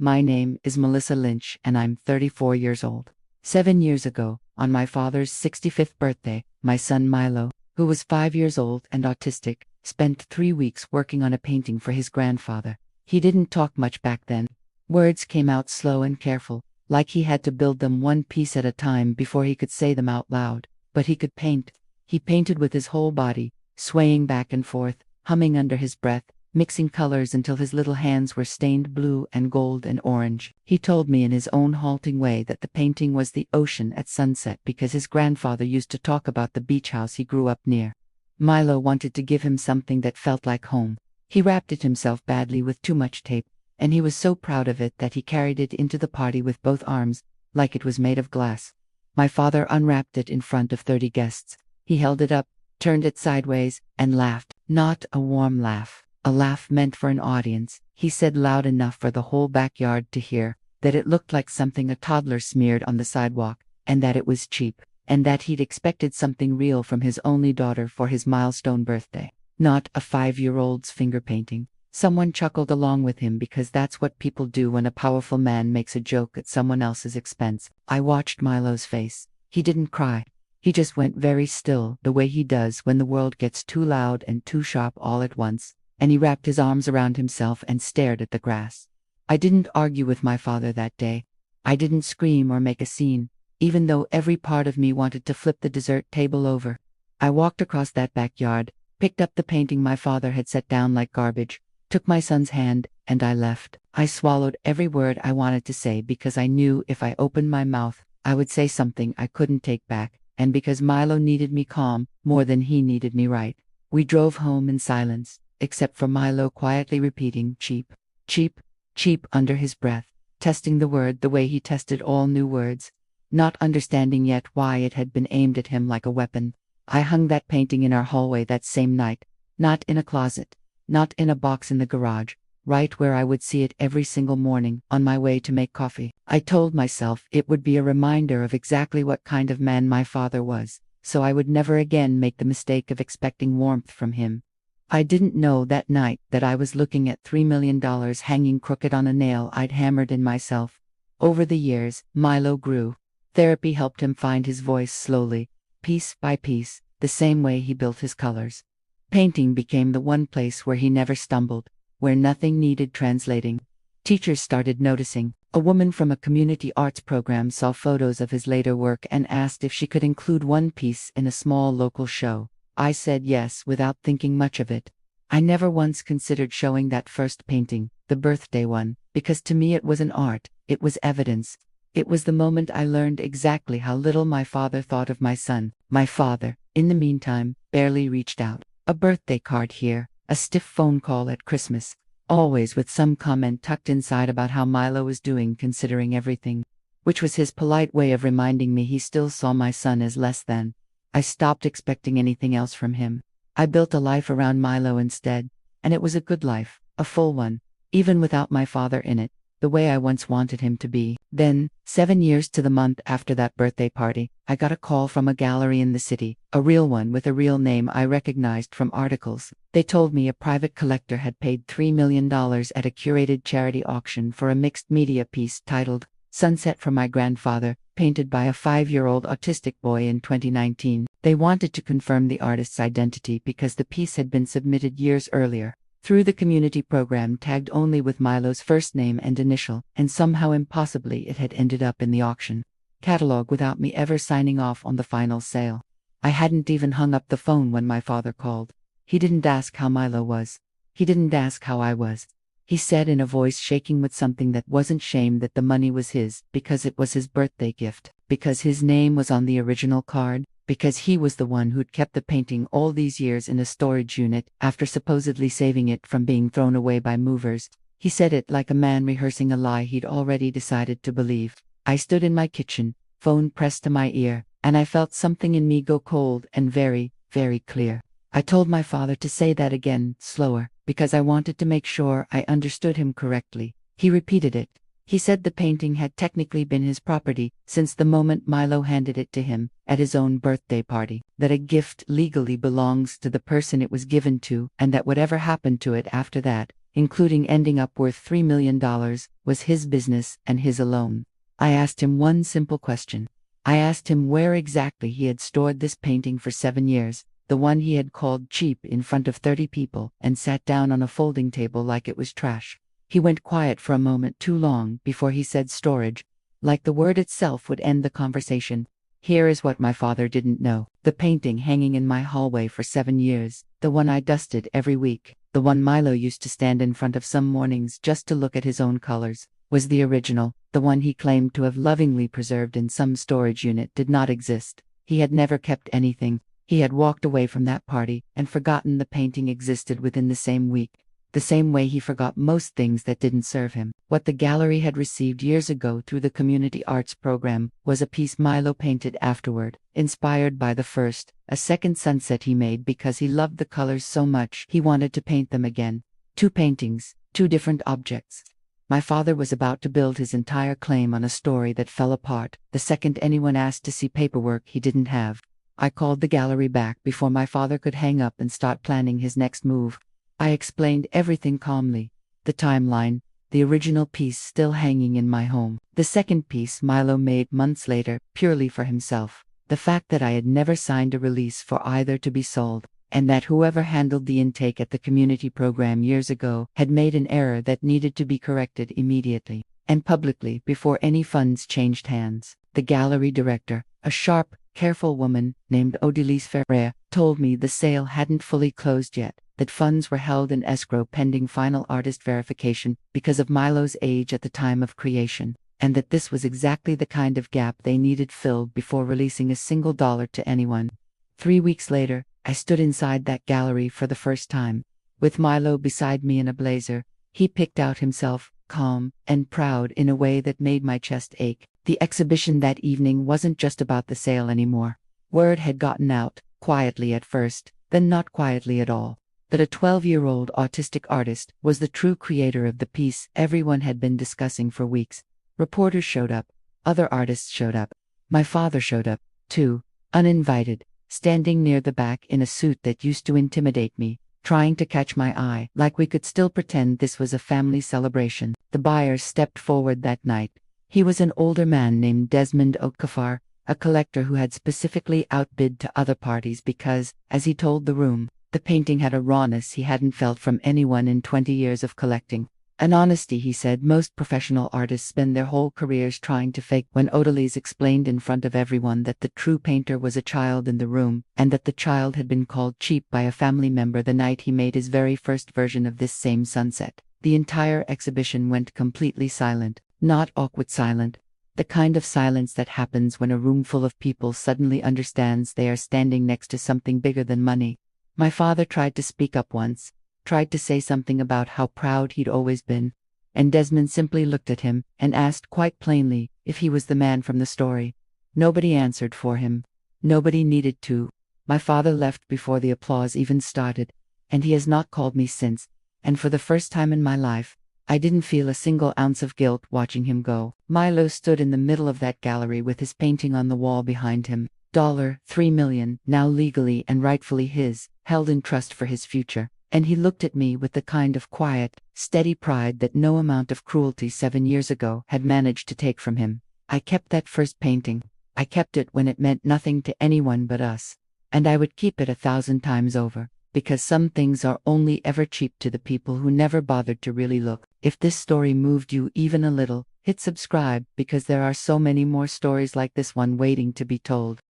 My name is Melissa Lynch and I'm 34 years old. 7 years ago, on my father's 65th birthday, my son Milo, who was 5 years old and autistic, spent 3 weeks working on a painting for his grandfather. He didn't talk much back then. Words came out slow and careful, like he had to build them one piece at a time before he could say them out loud. But he could paint. He painted with his whole body, swaying back and forth, humming under his breath, mixing colors until his little hands were stained blue and gold and orange. He told me in his own halting way that the painting was the ocean at sunset because his grandfather used to talk about the beach house he grew up near. Milo wanted to give him something that felt like home. He wrapped it himself badly with too much tape, and he was so proud of it that he carried it into the party with both arms, like it was made of glass. My father unwrapped it in front of 30 guests. He held it up, turned it sideways, and laughed. Not a warm laugh. A laugh meant for an audience. He said loud enough for the whole backyard to hear, that it looked like something a toddler smeared on the sidewalk, and that it was cheap, and that he'd expected something real from his only daughter for his milestone birthday. Not a 5-year-old's finger painting. Someone chuckled along with him because that's what people do when a powerful man makes a joke at someone else's expense. I watched Milo's face. He didn't cry. He just went very still, the way he does when the world gets too loud and too sharp all at once. And he wrapped his arms around himself and stared at the grass. I didn't argue with my father that day. I didn't scream or make a scene, even though every part of me wanted to flip the dessert table over. I walked across that backyard, picked up the painting my father had set down like garbage, took my son's hand, and I left. I swallowed every word I wanted to say because I knew if I opened my mouth, I would say something I couldn't take back, and because Milo needed me calm more than he needed me right. We drove home in silence, except for Milo quietly repeating cheap, cheap, cheap under his breath, testing the word the way he tested all new words, not understanding yet why it had been aimed at him like a weapon. I hung that painting in our hallway that same night, not in a closet, not in a box in the garage, right where I would see it every single morning on my way to make coffee. I told myself it would be a reminder of exactly what kind of man my father was, so I would never again make the mistake of expecting warmth from him. I didn't know that night that I was looking at $3 million hanging crooked on a nail I'd hammered in myself. Over the years, Milo grew. Therapy helped him find his voice slowly, piece by piece, the same way he built his colors. Painting became the one place where he never stumbled, where nothing needed translating. Teachers started noticing. A woman from a community arts program saw photos of his later work and asked if she could include one piece in a small local show. I said yes without thinking much of it. I never once considered showing that first painting, the birthday one, because to me it was an art, it was evidence. It was the moment I learned exactly how little my father thought of my son. My father, in the meantime, barely reached out. A birthday card here, a stiff phone call at Christmas, always with some comment tucked inside about how Milo was doing considering everything, which was his polite way of reminding me he still saw my son as less than. I stopped expecting anything else from him. I built a life around Milo instead, and it was a good life, a full one, even without my father in it, the way I once wanted him to be. Then, 7 years to the month after that birthday party, I got a call from a gallery in the city, a real one with a real name I recognized from articles. They told me a private collector had paid $3 million at a curated charity auction for a mixed media piece titled Sunset for My Grandfather, painted by a 5-year-old autistic boy in 2019. They wanted to confirm the artist's identity because the piece had been submitted years earlier, through the community program tagged only with Milo's first name and initial, and somehow impossibly it had ended up in the auction catalog without me ever signing off on the final sale. I hadn't even hung up the phone when my father called. He didn't ask how Milo was. He didn't ask how I was. He said in a voice shaking with something that wasn't shame that the money was his, because it was his birthday gift, because his name was on the original card, because he was the one who'd kept the painting all these years in a storage unit after supposedly saving it from being thrown away by movers. He said it like a man rehearsing a lie he'd already decided to believe. I stood in my kitchen, phone pressed to my ear, and I felt something in me go cold and very, very clear. I told my father to say that again, slower, because I wanted to make sure I understood him correctly. He repeated it. He said the painting had technically been his property since the moment Milo handed it to him at his own birthday party, that a gift legally belongs to the person it was given to, and that whatever happened to it after that, including ending up worth $3 million, was his business and his alone. I asked him one simple question. I asked him where exactly he had stored this painting for 7 years, the one he had called cheap in front of 30 people and sat down on a folding table like it was trash. He went quiet for a moment too long before he said storage, like the word itself would end the conversation. Here is what my father didn't know. The painting hanging in my hallway for 7 years, the one I dusted every week, the one Milo used to stand in front of some mornings just to look at his own colors, was the original. The one he claimed to have lovingly preserved in some storage unit did not exist. He had never kept anything. He had walked away from that party and forgotten the painting existed within the same week. The same way he forgot most things that didn't serve him. What the gallery had received years ago through the community arts program was a piece Milo painted afterward, inspired by the first, a second sunset he made because he loved the colors so much he wanted to paint them again. 2 paintings, 2 different objects. My father was about to build his entire claim on a story that fell apart the second anyone asked to see paperwork he didn't have. I called the gallery back before my father could hang up and start planning his next move. I explained everything calmly. The timeline, the original piece still hanging in my home. The second piece Milo made months later, purely for himself. The fact that I had never signed a release for either to be sold, and that whoever handled the intake at the community program years ago had made an error that needed to be corrected immediately, and publicly before any funds changed hands. The gallery director, a sharp, careful woman named Odilise Ferrer, told me the sale hadn't fully closed yet, that funds were held in escrow pending final artist verification because of Milo's age at the time of creation, and that this was exactly the kind of gap they needed filled before releasing a single dollar to anyone. 3 weeks later, I stood inside that gallery for the first time. With Milo beside me in a blazer, he picked out himself, calm and proud in a way that made my chest ache. The exhibition that evening wasn't just about the sale anymore. Word had gotten out, quietly at first, then not quietly at all, that a 12-year-old autistic artist was the true creator of the piece everyone had been discussing for weeks. Reporters showed up. Other artists showed up. My father showed up, too, uninvited, standing near the back in a suit that used to intimidate me, trying to catch my eye, like we could still pretend this was a family celebration. The buyer stepped forward that night. He was an older man named Desmond Okafar, a collector who had specifically outbid to other parties because, as he told the room, the painting had a rawness he hadn't felt from anyone in 20 years of collecting. An honesty he said most professional artists spend their whole careers trying to fake. When Odilise explained in front of everyone that the true painter was a child in the room, and that the child had been called cheap by a family member the night he made his very first version of this same sunset, the entire exhibition went completely silent. Not awkward silent. The kind of silence that happens when a room full of people suddenly understands they are standing next to something bigger than money. My father tried to speak up once, tried to say something about how proud he'd always been, and Desmond simply looked at him and asked quite plainly if he was the man from the story. Nobody answered for him. Nobody needed to. My father left before the applause even started, and he has not called me since, and for the first time in my life, I didn't feel a single ounce of guilt watching him go. Milo stood in the middle of that gallery with his painting on the wall behind him. $3 million, now legally and rightfully his, held in trust for his future. And he looked at me with the kind of quiet, steady pride that no amount of cruelty 7 years ago had managed to take from him. I kept that first painting. I kept it when it meant nothing to anyone but us. And I would keep it 1,000 times over. Because some things are only ever cheap to the people who never bothered to really look. If this story moved you even a little, hit subscribe because there are so many more stories like this one waiting to be told.